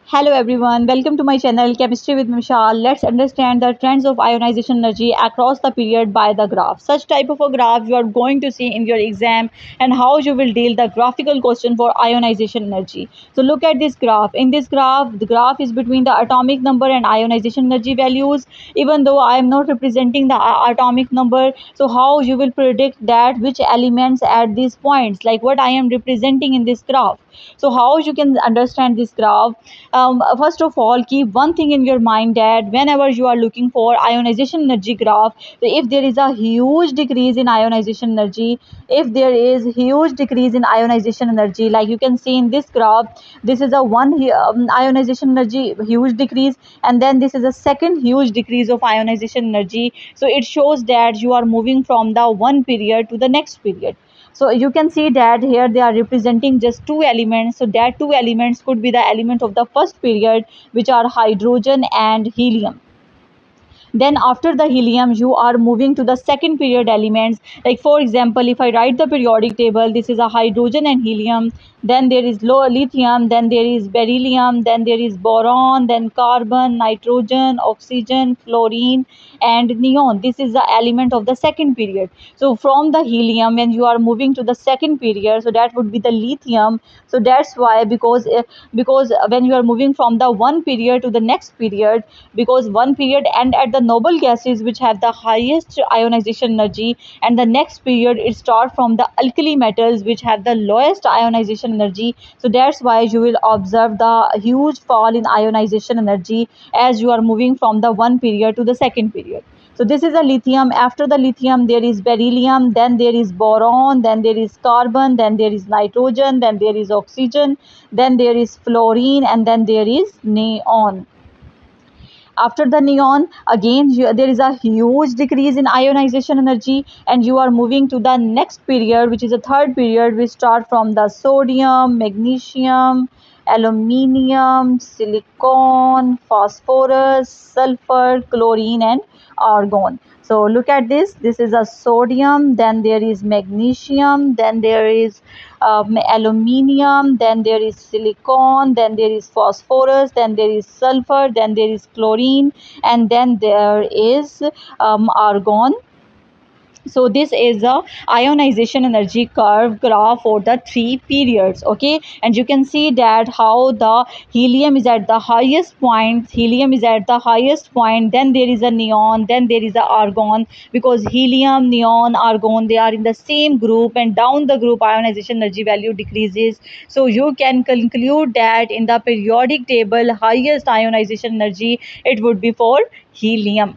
Hello everyone, welcome to my channel Chemistry with Mishal. Let's understand the trends of ionization energy across the period by the graph. Such type of a graph you are going to see in your exam and how you will deal the graphical question for ionization energy. So look at this graph. In this graph, the graph is between the atomic number and ionization energy values. Even though I am not representing the atomic number, so how you will predict that which elements at these points, like what I am representing in this graph. So how you can understand this graph? First of all, keep one thing in your mind that whenever you are looking for ionization energy graph, so if there is a huge decrease in ionization energy, if there is huge decrease in ionization energy, like you can see in this graph, this is a ionization energy huge decrease, and then this is a second huge decrease of ionization energy. So it shows that you are moving from the one period to the next period. So you can see that here they are representing just two elements. So that two elements could be the element of the first period, which are hydrogen and helium. Then after the helium you are moving to the second period elements. Like for example, if I write the periodic table, this is a hydrogen and helium, then there is low lithium, then there is beryllium, then there is boron, then carbon, nitrogen, oxygen, fluorine, and neon. This is the element of the second period. So from the helium, when you are moving to the second period, so that would be the lithium. So that's why, because when you are moving from the one period to the next period, because one period end at the noble gases which have the highest ionization energy, and the next period it start from the alkali metals which have the lowest ionization energy. So that's why you will observe the huge fall in ionization energy as you are moving from the one period to the second period. So this is a lithium. After the lithium there is beryllium, then there is boron, then there is carbon, then there is nitrogen, then there is oxygen, then there is fluorine, and then there is neon. After the neon, again there is a huge decrease in ionization energy, and you are moving to the next period, which is a third period. We start from the sodium, magnesium, aluminium, silicon, phosphorus, sulfur, chlorine, and argon. So look at this. This is a sodium, then there is magnesium, then there is aluminium, then there is silicon, then there is phosphorus, then there is sulfur, then there is chlorine, and then there is argon. So this is a ionization energy curve graph for the three periods. Okay, and you can see that how the helium is at the highest point. Helium is at the highest point, then there is a neon, then there is a argon, because helium, neon, argon, they are in the same group, and down the group ionization energy value decreases. So you can conclude that in the periodic table highest ionization energy, it would be for helium.